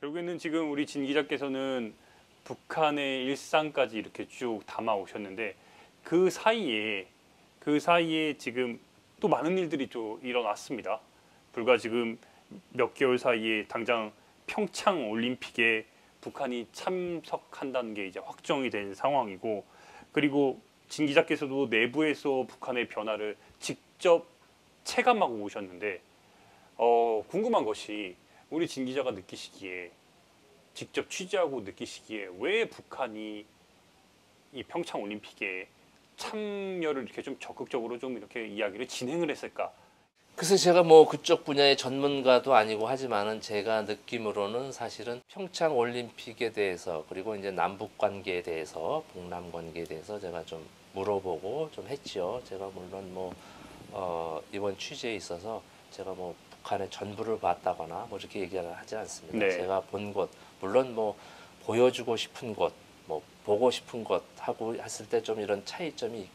결국에는 지금 우리 진 기자께서는 북한의 일상까지 이렇게 쭉 담아 오셨는데 그 사이에 지금 또 많은 일들이 또 일어났습니다. 불과 지금 몇 개월 사이에 당장 평창 올림픽에 북한이 참석한다는 게 이제 확정이 된 상황이고, 그리고 진 기자께서도 내부에서 북한의 변화를 직접 체감하고 오셨는데 궁금한 것이 우리 진 기자가 느끼시기에 직접 취재하고 느끼시기에 왜 북한이 이 평창 올림픽에 참여를 이렇게 좀 적극적으로 좀 이렇게 이야기를 진행을 했을까? 그래서 제가 뭐 그쪽 분야의 전문가도 아니고 하지만은 제가 느낌으로는 사실은 평창 올림픽에 대해서 그리고 이제 남북 관계에 대해서 북남 관계에 대해서 제가 좀 물어보고 좀 했지요. 제가 물론 뭐 이번 취재에 있어서 제가 뭐 북한의 전부를 봤다거나 뭐 이렇게 얘기를 하지 않습니다. 네. 제가 본 곳 물론 뭐 보여주고 싶은 곳, 뭐 보고 싶은 곳 하고 했을 때 좀 이런 차이점이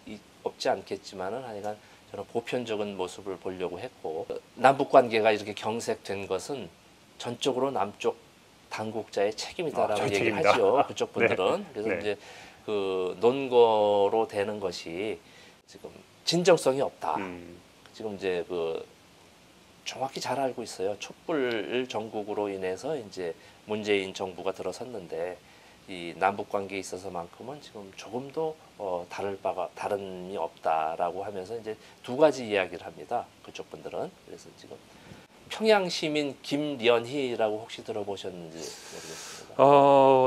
없지 않겠지만은 하여간 저는 보편적인 모습을 보려고 했고, 남북 관계가 이렇게 경색된 것은 전적으로 남쪽 당국자의 책임이다라고 얘기를 책임이다. 하죠. 그쪽 분들은. 네. 그래서 네. 이제 그 논거로 되는 것이 지금 진정성이 없다. 지금 이제 그 정확히 잘 알고 있어요. 촛불 정국으로 인해서 이제 문재인 정부가 들어섰는데 이 남북 관계에 있어서만큼은 지금 조금도 다름이 없다라고 하면서 이제 두 가지 이야기를 합니다. 그쪽 분들은. 그래서 지금 평양 시민 김련희라고 혹시 들어보셨는지 모르겠습니다.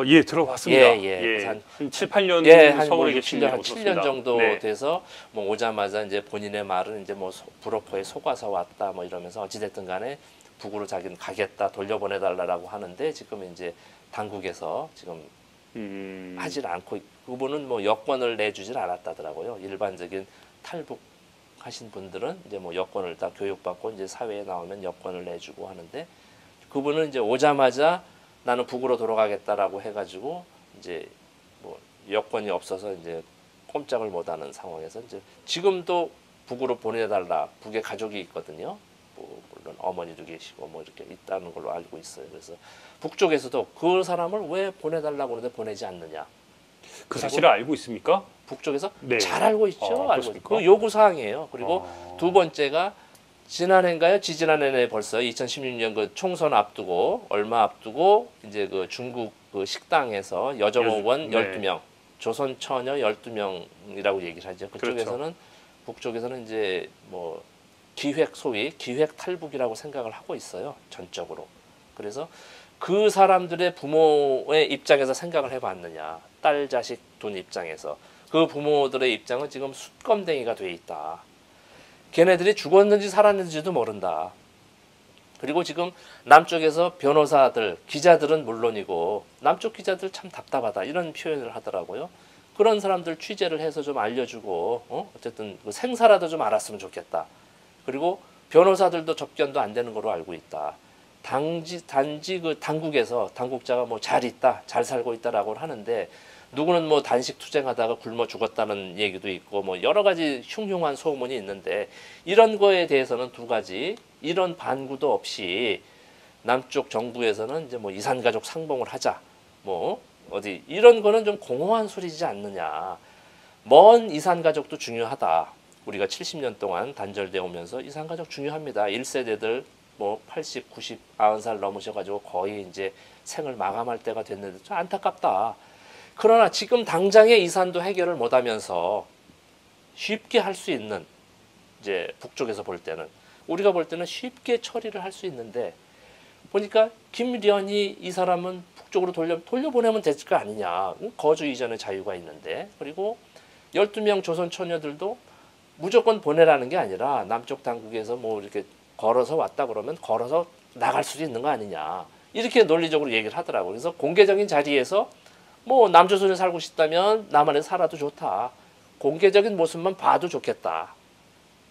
예, 들어봤습니다. 예. 한 7, 8년 한 서울에 뭐 계신 7년 정도 네. 돼서 뭐 오자마자 이제 본인의 말은 이제 뭐 불어포에 속아서 왔다 뭐 이러면서 어찌됐든 간에 북으로 자기는 가겠다 돌려보내달라고 하는데 지금 이제 당국에서 지금 하질 않고, 그분은 뭐 여권을 내주질 않았다더라고요. 일반적인 탈북하신 분들은 이제 뭐 여권을 다 교육받고 이제 사회에 나오면 여권을 내주고 하는데, 그분은 이제 오자마자 나는 북으로 돌아가겠다라고 해가지고 이제 뭐 여권이 없어서 이제 꼼짝을 못하는 상황에서 이제 지금도 북으로 보내달라, 북에 가족이 있거든요. 뭐 물론 어머니도 계시고 뭐 이렇게 있다는 걸로 알고 있어요. 그래서 북쪽에서도 그 사람을 왜 보내달라고 그러는데 보내지 않느냐. 그 사실을 알고 있습니까? 북쪽에서 네. 잘 알고 있죠. 알고 있죠. 그렇습니까? 그 요구 사항이에요. 그리고 두 번째가 지난해인가요? 지지난해에 벌써 2016년 그 총선 앞두고 얼마 앞두고 이제 그 중국 그 식당에서 여정원 네. 12명, 조선 처녀 12명이라고 얘기를 하죠. 그쪽에서는 그렇죠. 북쪽에서는 이제 뭐 소위 기획 탈북이라고 생각을 하고 있어요. 전적으로. 그래서 그 사람들의 부모의 입장에서 생각을 해봤느냐. 딸, 자식 둔 입장에서. 그 부모들의 입장은 지금 숯검댕이가 돼 있다. 걔네들이 죽었는지 살았는지도 모른다. 그리고 지금 남쪽에서 변호사들, 기자들은 물론이고 남쪽 기자들 참 답답하다 이런 표현을 하더라고요. 그런 사람들 취재를 해서 좀 알려주고 어쨌든 그 생사라도 좀 알았으면 좋겠다. 그리고 변호사들도 접견도 안 되는 거로 알고 있다. 단지 그 당국에서 당국자가 뭐 잘 있다, 잘 살고 있다라고 하는데 누구는 뭐 단식 투쟁하다가 굶어 죽었다는 얘기도 있고 뭐 여러 가지 흉흉한 소문이 있는데, 이런 거에 대해서는 두 가지 이런 반구도 없이 남쪽 정부에서는 이제 뭐 이산가족 상봉을 하자 뭐 어디 이런 거는 좀 공허한 소리지 않느냐. 먼 이산가족도 중요하다. 우리가 70년 동안 단절되어 오면서 이산가족 중요합니다. 1세대들 뭐 80, 90, 90살 넘으셔가지고 거의 이제 생을 마감할 때가 됐는데 좀 안타깝다. 그러나 지금 당장의 이산도 해결을 못하면서 쉽게 할 수 있는, 이제 북쪽에서 볼 때는 우리가 볼 때는 쉽게 처리를 할 수 있는데 보니까 김련희 이 사람은 북쪽으로 돌려보내면 될 거 아니냐. 거주 이전의 자유가 있는데, 그리고 12명 조선 처녀들도 무조건 보내라는 게 아니라 남쪽 당국에서 뭐 이렇게 걸어서 왔다 그러면 걸어서 나갈 수도 있는 거 아니냐. 이렇게 논리적으로 얘기를 하더라고요. 그래서 공개적인 자리에서 뭐 남조선에 살고 싶다면 남한에 살아도 좋다. 공개적인 모습만 봐도 좋겠다.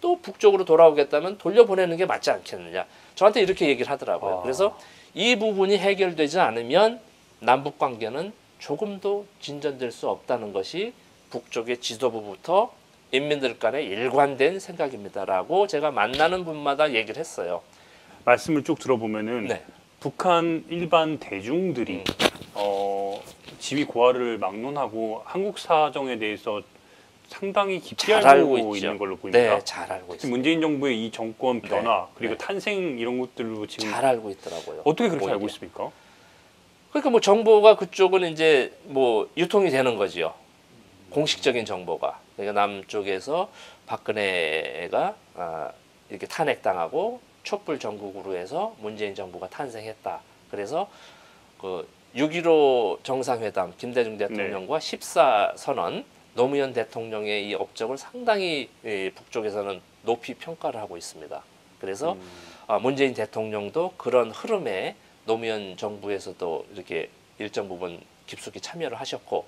또 북쪽으로 돌아오겠다면 돌려보내는 게 맞지 않겠느냐. 저한테 이렇게 얘기를 하더라고요. 그래서 이 부분이 해결되지 않으면 남북 관계는 조금도 진전될 수 없다는 것이 북쪽의 지도부부터 인민들 간의 일관된 생각입니다라고 제가 만나는 분마다 얘기를 했어요. 말씀을 쭉 들어보면은 네. 북한 일반 대중들이 음. 지위 고하를 막론하고 한국 사정에 대해서 상당히 깊이 잘 알고 알고 있죠. 있는 걸로 보입니다. 네, 잘 알고 있어요. 문재인 정부의 이 정권 변화 그리고 네. 탄생 이런 것들로 지금 잘 알고 있더라고요. 어떻게 그렇게 오히려. 알고 있습니까? 그러니까 뭐 정보가 그쪽은 이제 뭐 유통이 되는 거지요. 공식적인 정보가. 그러니까 남쪽에서 박근혜가 이렇게 탄핵당하고 촛불 전국으로 해서 문재인 정부가 탄생했다. 그래서 그 6.15 정상회담 김대중 대통령과 14선언 노무현 대통령의 이 업적을 상당히 북쪽에서는 높이 평가를 하고 있습니다. 그래서 문재인 대통령도 그런 흐름에 노무현 정부에서도 이렇게 일정 부분 깊숙이 참여를 하셨고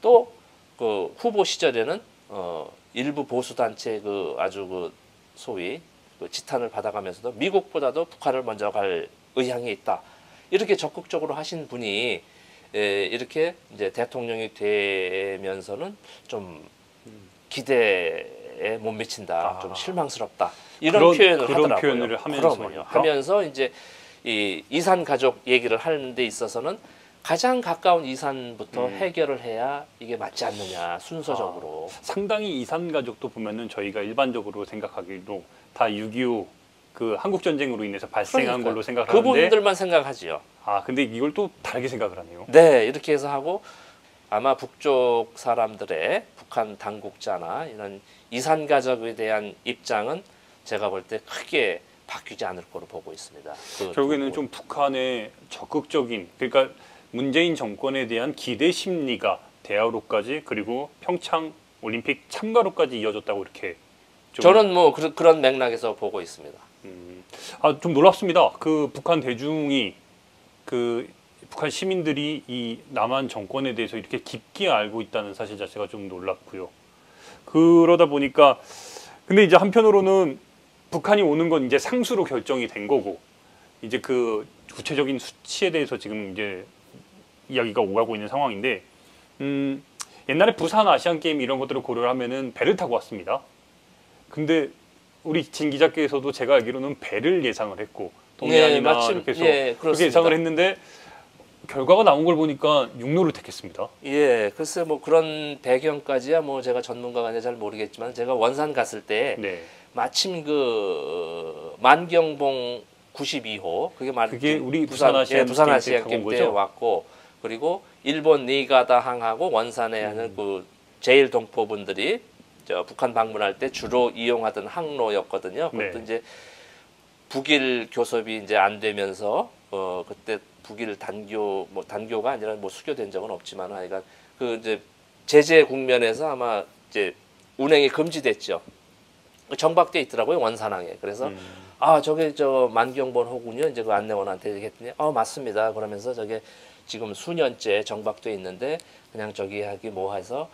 또 그 후보 시절에는 일부 보수 단체 그 아주 그 소위 그 지탄을 받아가면서도 미국보다도 북한을 먼저 갈 의향이 있다. 이렇게 적극적으로 하신 분이 이렇게 이제 대통령이 되면서는 좀 기대에 못 미친다, 좀 실망스럽다 이런 표현을 그런 하더라고요. 표현을 하면서 하면서 이제 이 이산 가족 얘기를 하는 데 있어서는 가장 가까운 이산부터 해결을 해야 이게 맞지 않느냐 순서적으로. 상당히 이산 가족도 보면은 저희가 일반적으로 생각하기로 다 6.25 그 한국 전쟁으로 인해서 발생한 걸로 생각하는데 그분들만 생각하지요. 근데 이걸 또 다르게 생각을 하네요. 네, 이렇게 해서 하고 아마 북쪽 사람들의 북한 당국자나 이런 이산 가족에 대한 입장은 제가 볼 때 크게 바뀌지 않을 거로 보고 있습니다. 결국에는 좀 북한의 적극적인 그러니까 문재인 정권에 대한 기대 심리가 대화로까지 그리고 평창 올림픽 참가로까지 이어졌다고 이렇게 저는 뭐 그런 맥락에서 보고 있습니다. 좀 놀랍습니다. 그 북한 대중이 그 북한 시민들이 이 남한 정권에 대해서 이렇게 깊게 알고 있다는 사실 자체가 좀 놀랍고요. 그러다 보니까 근데 이제 한편으로는 북한이 오는 건 이제 상수로 결정이 된 거고 이제 그 구체적인 수치에 대해서 지금 이제 이야기가 오가고 있는 상황인데 옛날에 부산 아시안 게임 이런 것들을 고려를 하면은 배를 타고 왔습니다. 근데 우리 진 기자께서도 제가 알기로는 배를 예상을 했고 동해안이나 이렇게 해서 그렇게 예상을 했는데 결과가 나온 걸 보니까 육로를 택했습니다. 예, 글쎄 뭐 그런 배경까지야 뭐 제가 전문가가 아니라 잘 모르겠지만 제가 원산 갔을 때 마침 그 만경봉 92호 그게 우리 부산 아시안 게임 때 왔고 그리고 일본 니가다 항하고 원산에 하는 그 제일 동포분들이 저 북한 방문할 때 주로 이용하던 항로였거든요. 그것도 이제 북일 교섭이 이제 안 되면서 그때 북일 단교가 아니라 뭐 수교된 적은 없지만 하여간 그 이제 제재 국면에서 아마 이제 운행이 금지됐죠. 정박돼 있더라고요 원산항에. 그래서 저게 저 만경본 호군요. 이제 그 안내원한테 얘기했더니 맞습니다. 그러면서 저게 지금 수년째 정박돼 있는데 그냥 저기 하기 뭐 해서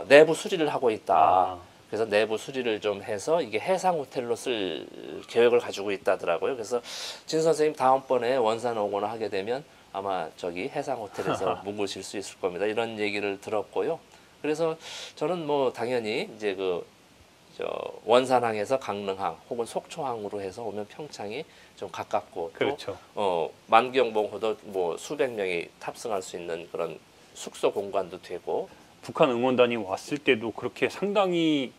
내부 수리를 하고 있다. 그래서 내부 수리를 좀 해서 이게 해상 호텔로 쓸 계획을 가지고 있다더라고요. 그래서 진 선생님 다음번에 원산 오거나 하게 되면 아마 저기 해상 호텔에서 묵으실 수 있을 겁니다. 이런 얘기를 들었고요. 그래서 저는 뭐 당연히 이제 그 원산항에서 강릉항 혹은 속초항으로 해서 오면 평창이 좀 가깝고 그렇죠. 또 만경봉호도 뭐 수백 명이 탑승할 수 있는 그런 숙소 공간도 되고 북한 응원단이 왔을 때도 그렇게 상당히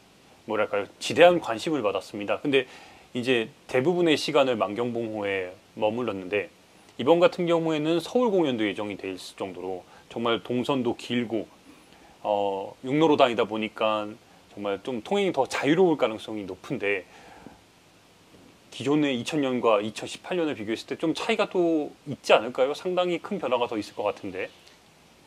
뭐랄까요 지대한 관심을 받았습니다. 근데 이제 대부분의 시간을 만경봉호에 머물렀는데 이번 같은 경우에는 서울 공연도 예정이 돼 있을 정도로 정말 동선도 길고 육로로 다니다 보니까 정말 좀 통행이 더 자유로울 가능성이 높은데 기존의 2000년과 2018년을 비교했을 때 좀 차이가 또 있지 않을까요? 상당히 큰 변화가 더 있을 것 같은데.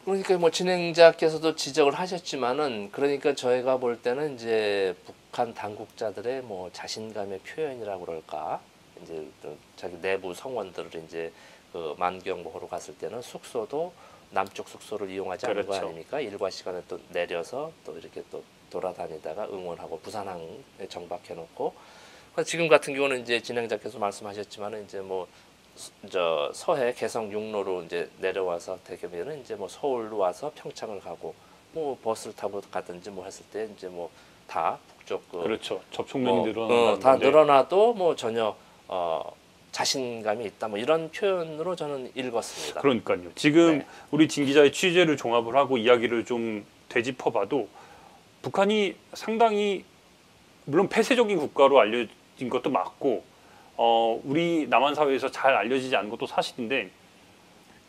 그러니까 뭐 진행자께서도 지적을 하셨지만은 그러니까 저희가 볼 때는 이제 북한 당국자들의 뭐 자신감의 표현이라고 그럴까 이제 자기 내부 성원들을 이제 그 만경보호로 갔을 때는 숙소도 남쪽 숙소를 이용하지 않는 거 아닙니까? 일과 시간에 또 내려서 또 이렇게 또 돌아다니다가 응원하고 부산항에 정박해놓고 지금 같은 경우는 이제 진행자께서 말씀하셨지만은 이제 뭐 서해 개성 육로로 이제 내려와서 되면은 이제 뭐 서울로 와서 평창을 가고 뭐 버스를 타고 가든지 뭐 했을 때 이제 뭐 다 북쪽 그렇죠. 접촉면이 다 늘어나도 뭐 전혀 자신감이 있다. 뭐 이런 표현으로 저는 읽었습니다. 그러니까요. 지금 네. 우리 진 기자의 취재를 종합을 하고 이야기를 좀 되짚어봐도 북한이 상당히 물론 폐쇄적인 국가로 알려진 것도 맞고 우리 남한 사회에서 잘 알려지지 않은 것도 사실인데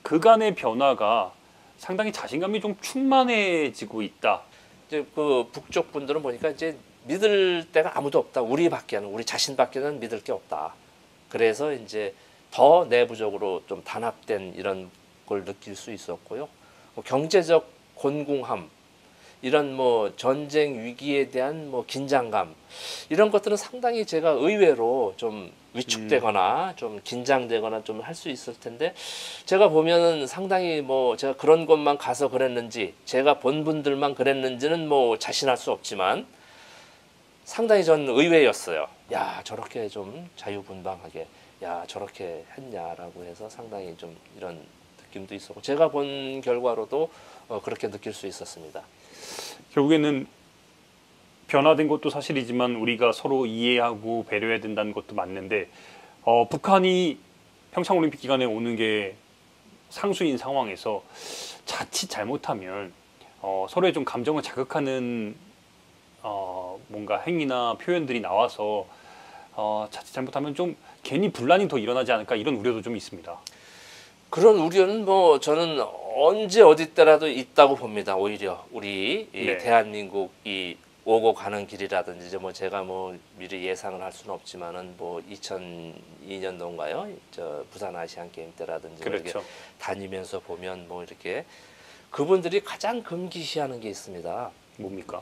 그간의 변화가 상당히 자신감이 좀 충만해지고 있다. 이제 그 북쪽 분들은 보니까 이제 믿을 데가 아무도 없다. 우리 자신밖에는 믿을 게 없다. 그래서 이제 더 내부적으로 좀 단합된 이런 걸 느낄 수 있었고요. 뭐 경제적 곤궁함, 이런 뭐 전쟁 위기에 대한 뭐 긴장감, 이런 것들은 상당히 제가 의외로 좀 위축되거나 좀 긴장되거나 좀 할 수 있을 텐데, 제가 보면은 상당히 뭐 제가 그런 곳만 가서 그랬는지, 제가 본 분들만 그랬는지는 뭐 자신할 수 없지만 상당히 전 의외였어요. 야, 저렇게 좀 자유분방하게, 야, 저렇게 했냐라고 해서 상당히 좀 이런 느낌도 있었고, 제가 본 결과로도 그렇게 느낄 수 있었습니다. 결국에는 변화된 것도 사실이지만 우리가 서로 이해하고 배려해야 된다는 것도 맞는데 북한이 평창올림픽 기간에 오는 게 상수인 상황에서 자칫 잘못하면 서로의 좀 감정을 자극하는 뭔가 행위나 표현들이 나와서 자칫 잘못하면 좀 괜히 분란이 더 일어나지 않을까 이런 우려도 좀 있습니다. 그런 우려는 뭐 저는 언제 어디 때라도 있다고 봅니다. 오히려 우리 이 네. 대한민국 이 오고 가는 길이라든지, 이제 뭐 제가 뭐 미리 예상을 할 수는 없지만은 뭐 2002년도인가요? 저 부산 아시안 게임 때라든지 뭐 이렇게 그렇죠. 다니면서 보면 뭐 이렇게 그분들이 가장 금기시하는 게 있습니다. 뭡니까?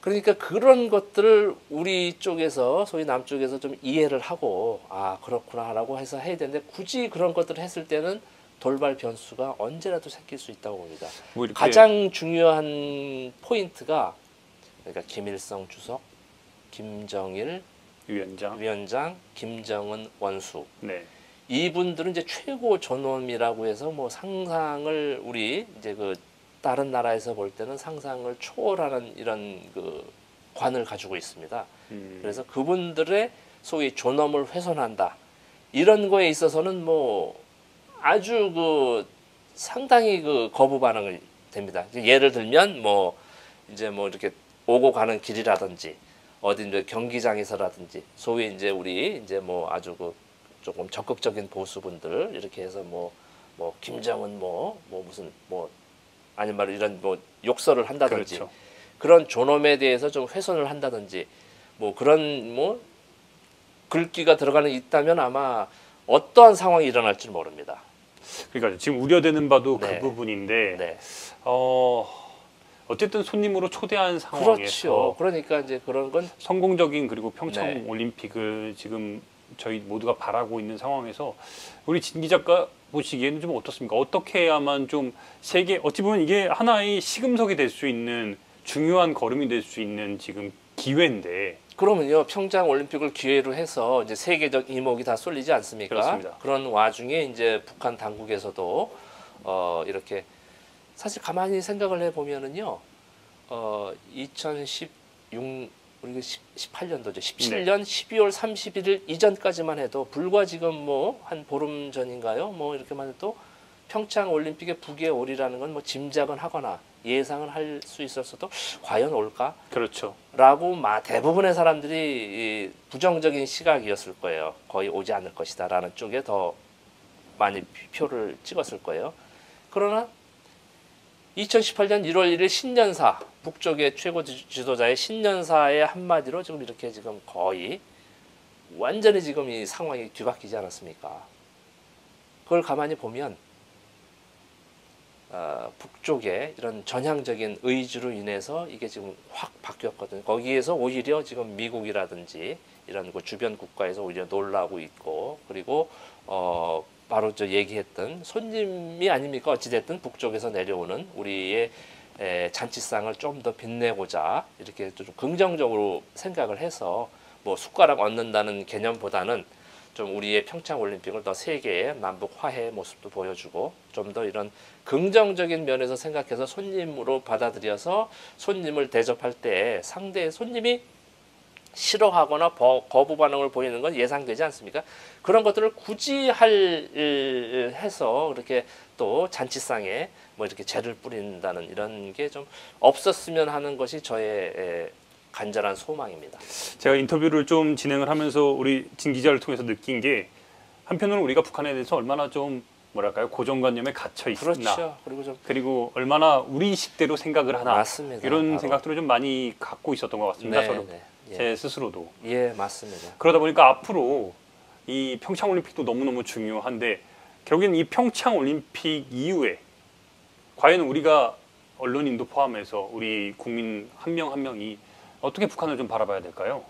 그러니까 그런 것들을 우리 쪽에서, 소위 남쪽에서 좀 이해를 하고, 아, 그렇구나라고 해서 해야 되는데, 굳이 그런 것들을 했을 때는 돌발 변수가 언제라도 생길 수 있다고 봅니다. 뭐 이렇게 가장 중요한 포인트가, 그러니까 김일성 주석, 김정일 위원장. 김정은 원수, 네. 이분들은 이제 최고 존엄이라고 해서 뭐 상상을, 우리 이제 그 다른 나라에서 볼 때는 상상을 초월하는 이런 그 관을 가지고 있습니다. 그래서 그분들의 소위 존엄을 훼손한다, 이런 거에 있어서는 뭐 아주 그 상당히 그 거부 반응이 됩니다. 예를 들면 뭐 이제 뭐 이렇게 오고 가는 길이라든지 어디 이제 경기장에서라든지, 소위 이제 우리 이제 뭐 아주 그 조금 적극적인 보수분들 이렇게 해서 뭐 김정은 뭐 무슨 뭐 아니면 말로 이런 뭐 욕설을 한다든지, 그렇죠. 그런 존엄에 대해서 좀 훼손을 한다든지, 뭐 그런 뭐 글귀가 들어가는 있다면 아마 어떠한 상황이 일어날지 모릅니다. 그러니까 지금 우려되는 바도 네. 그 부분인데 네, 어쨌든 손님으로 초대한 상황에서 그렇죠. 그러니까 이제 그런 건 성공적인 그리고 평창 네. 올림픽을 지금 저희 모두가 바라고 있는 상황에서 우리 진 기자가 보시기에는 좀 어떻습니까? 어떻게 해야만 좀 세계, 어찌 보면 이게 하나의 시금석이 될 수 있는 중요한 걸음이 될 수 있는 지금 기회인데. 그러면요, 평창 올림픽을 기회로 해서 이제 세계적 이목이 다 쏠리지 않습니까? 그렇습니다. 그런 와중에 이제 북한 당국에서도 이렇게, 사실 가만히 생각을 해 보면은요, 2016 우리가 18년도죠. 17년 12월 31일 이전까지만 해도, 불과 지금 뭐 한 보름 전인가요? 뭐 이렇게만 해도 평창 올림픽에 북에 오리라는 건 뭐 짐작은 하거나 예상을 할 수 있었어도 과연 올까? 그렇죠. 라고 대부분의 사람들이 부정적인 시각이었을 거예요. 거의 오지 않을 것이다라는 쪽에 더 많이 표를 찍었을 거예요. 그러나 2018년 1월 1일 신년사, 북쪽의 최고 지도자의 신년사의 한마디로 지금 이렇게 지금 거의 완전히 지금 이 상황이 뒤바뀌지 않았습니까? 그걸 가만히 보면 북쪽의 이런 전향적인 의지로 인해서 이게 지금 확 바뀌었거든요. 거기에서 오히려 지금 미국이라든지 이런 그 주변 국가에서 오히려 놀라고 있고, 그리고 바로 저 얘기했던 손님이 아닙니까? 어찌됐든 북쪽에서 내려오는 우리의 잔치상을 좀 더 빛내고자 이렇게 좀 긍정적으로 생각을 해서, 뭐 숟가락 얹는다는 개념보다는 좀 우리의 평창 올림픽을 더 세계의 남북 화해의 모습도 보여주고, 좀 더 이런 긍정적인 면에서 생각해서 손님으로 받아들여서 손님을 대접할 때 상대의 손님이 싫어하거나 거부 반응을 보이는 건 예상되지 않습니까? 그런 것들을 굳이 해서 이렇게 또 잔치상에 뭐 이렇게 재를 뿌린다는 이런 게 좀 없었으면 하는 것이 저의 간절한 소망입니다. 제가 인터뷰를 좀 진행을 하면서 우리 진 기자를 통해서 느낀 게 한편으로는 우리가 북한에 대해서 얼마나 좀 뭐랄까요 고정관념에 갇혀 있나 그렇죠. 그리고 얼마나 우리식대로 생각을 하나 맞습니다. 이런 바로. 생각들을 좀 많이 갖고 있었던 것 같습니다. 네, 저도 네. 제 스스로도 예, 맞습니다. 그러다 보니까 앞으로 이 평창 올림픽도 너무너무 중요한데 결국에는 이 평창 올림픽 이후에 과연 우리가 언론인도 포함해서 우리 국민 한 명 한 명이 어떻게 북한을 좀 바라봐야 될까요?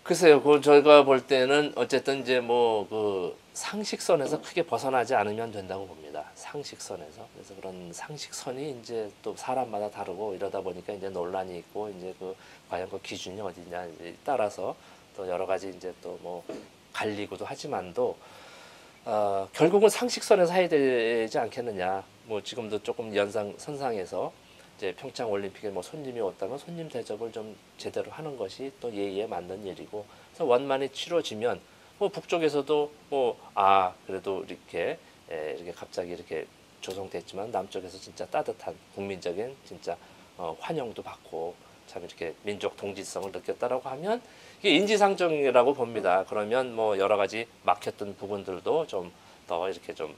글쎄요, 그 저희가 볼 때는 어쨌든 이제 뭐 그 상식선에서 크게 벗어나지 않으면 된다고 봅니다. 상식선에서. 그래서 그런 상식선이 이제 또 사람마다 다르고 이러다 보니까 이제 논란이 있고 이제 그 과연 그 기준이 어디냐 따라서 또 여러 가지 이제 또 뭐 갈리고도 하지만도 결국은 상식선에서 해야 되지 않겠느냐. 뭐 지금도 조금 선상에서 이제 평창 올림픽에 뭐 손님이 왔다면 손님 대접을 좀 제대로 하는 것이 또 예의에 맞는 일이고, 그래서 원만히 치러지면 뭐 북쪽에서도 뭐 그래도 이렇게 이렇게 갑자기 이렇게 조성됐지만 남쪽에서 진짜 따뜻한 국민적인 진짜 환영도 받고 참 이렇게 민족 동지성을 느꼈다라고 하면 이게 인지상정이라고 봅니다. 그러면 뭐 여러 가지 막혔던 부분들도 좀 더 이렇게 좀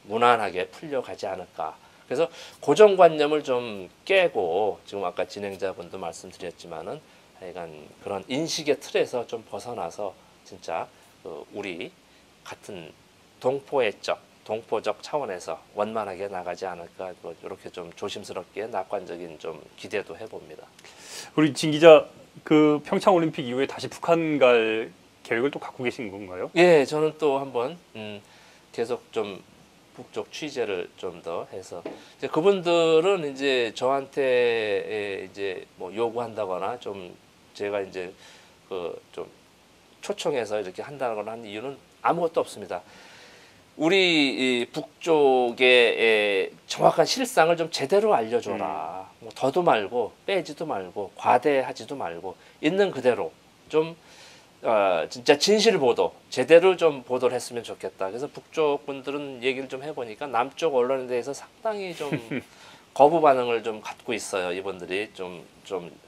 무난하게 풀려가지 않을까. 그래서 고정관념을 좀 깨고 지금 아까 진행자분도 말씀드렸지만은 하여간 그런 인식의 틀에서 좀 벗어나서 진짜 우리 같은 동포적 차원에서 원만하게 나가지 않을까. 이렇게 좀 조심스럽게 낙관적인 좀 기대도 해봅니다. 우리 진 기자 그 평창 올림픽 이후에 다시 북한 갈 계획을 또 갖고 계신 건가요? 예, 저는 또 한번 계속 좀 북쪽 취재를 좀 더 해서 이제 그분들은 이제 저한테 이제 뭐 요구한다거나 좀 제가 이제 그 좀 초청해서 이렇게 한다거나 하는 이유는 아무것도 없습니다. 우리 이 북쪽의 정확한 실상을 좀 제대로 알려줘라. 뭐 더도 말고 빼지도 말고 과대하지도 말고 있는 그대로 좀 진짜 진실 보도 제대로 좀 보도를 했으면 좋겠다. 그래서 북쪽 분들은 얘기를 좀 해보니까 남쪽 언론에 대해서 상당히 좀 거부 반응을 좀 갖고 있어요. 이분들이 좀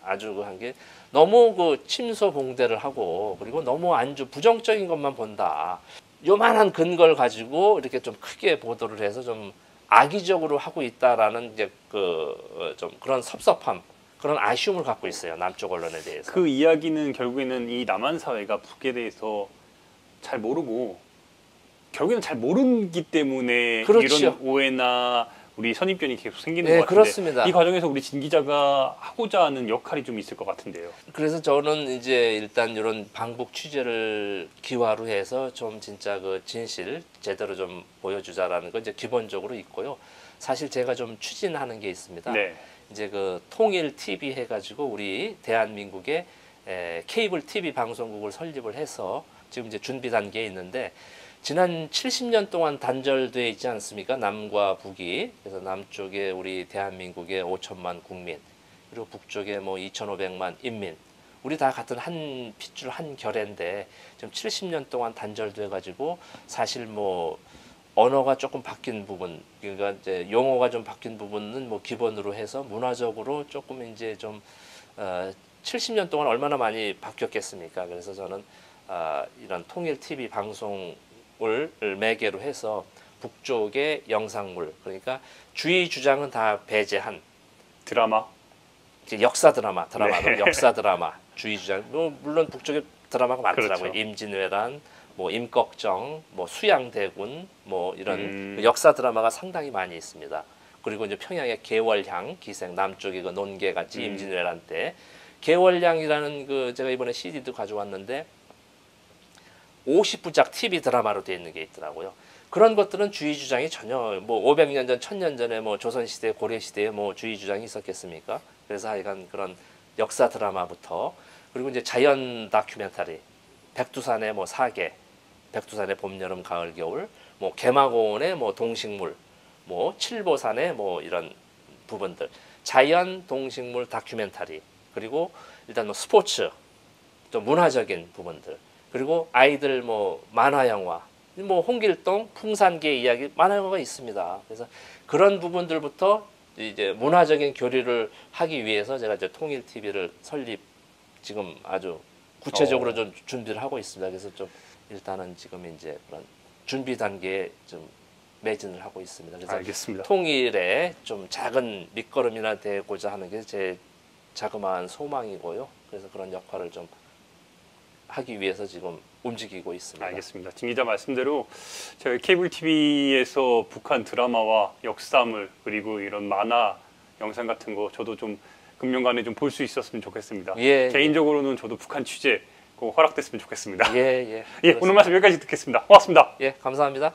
아주 한 게 너무 그 침소봉대를 하고 그리고 너무 부정적인 것만 본다. 요만한 근거를 가지고 이렇게 좀 크게 보도를 해서 좀 악의적으로 하고 있다라는 이제 좀 그런 섭섭함. 그런 아쉬움을 갖고 있어요. 남쪽 언론에 대해서. 그 이야기는 결국에는 이 남한 사회가 북에 대해서 잘 모르고 결국에는 잘 모르기 때문에 그렇죠. 이런 오해나 우리 선입견이 계속 생기는 네, 것 같은데 그렇습니다. 이 과정에서 우리 진 기자가 하고자 하는 역할이 좀 있을 것 같은데요. 그래서 저는 이제 일단 이런 방북 취재를 기화로 해서 좀 진짜 그 진실 제대로 좀 보여주자라는 건 이제 기본적으로 있고요. 사실 제가 좀 추진하는 게 있습니다. 네. 이제 그 통일 TV 해가지고 우리 대한민국의 케이블 TV 방송국을 설립을 해서 지금 이제 준비 단계에 있는데 지난 70년 동안 단절돼 있지 않습니까? 남과 북이. 그래서 남쪽에 우리 대한민국의 5천만 국민 그리고 북쪽에 뭐 2,500만 인민. 우리 다 같은 한 핏줄 한 결인데 지금 70년 동안 단절돼 가지고 사실 뭐 언어가 조금 바뀐 부분, 그러니까 이제 용어가 좀 바뀐 부분은 뭐 기본으로 해서 문화적으로 조금 이제 좀 70년 동안 얼마나 많이 바뀌었겠습니까? 그래서 저는 이런 통일 TV 방송을 매개로 해서 북쪽의 영상물, 그러니까 주의 주장은 다 배제한 드라마. 역사 드라마도 네. 역사 드라마, 주의 주장. 뭐 물론 북쪽에 드라마가 많더라고요. 그렇죠. 임진왜란, 뭐 임꺽정, 뭐 수양대군, 뭐 이런 역사 드라마가 상당히 많이 있습니다. 그리고 이제 평양의 개월향 기생, 남쪽의 그 논개 같이 임진왜란 때 개월향이라는 그 제가 이번에 CD도 가져왔는데 50부작 TV 드라마로 되어 있는 게 있더라고요. 그런 것들은 주의 주장이 전혀 뭐 500년 전, 1000년 전에 뭐 조선 시대, 고려 시대에 뭐 주의 주장이 있었겠습니까? 그래서 하여간 그런 역사 드라마부터 그리고 이제 자연 다큐멘터리, 백두산의 뭐 사계, 백두산의 봄, 여름, 가을, 겨울, 뭐 개마고원의 뭐 동식물, 뭐 칠보산의 뭐 이런 부분들, 자연 동식물 다큐멘터리, 그리고 일단 뭐 스포츠, 좀 문화적인 부분들 그리고 아이들 뭐 만화 영화 뭐 홍길동 풍산계 이야기 만화 영화가 있습니다. 그래서 그런 부분들부터 이제 문화적인 교류를 하기 위해서 제가 이제 통일 TV를 설립 지금 아주 구체적으로 좀 준비를 하고 있습니다. 그래서 좀 일단은 지금 이제 그런 준비 단계에 좀 매진을 하고 있습니다. 그래서 알겠습니다. 통일에 좀 작은 밑거름이나 되고자 하는 게 제 자그마한 소망이고요. 그래서 그런 역할을 좀 하기 위해서 지금 움직이고 있습니다. 알겠습니다. 진 기자 말씀대로 저희 케이블 TV에서 북한 드라마와 역사물 그리고 이런 만화 영상 같은 거 저도 좀 금년간에 좀 볼 수 있었으면 좋겠습니다. 예, 개인적으로는 저도 북한 취재 꼭 허락됐으면 좋겠습니다. 예, 예. 예, 오늘 말씀 여기까지 듣겠습니다. 고맙습니다. 예, 감사합니다.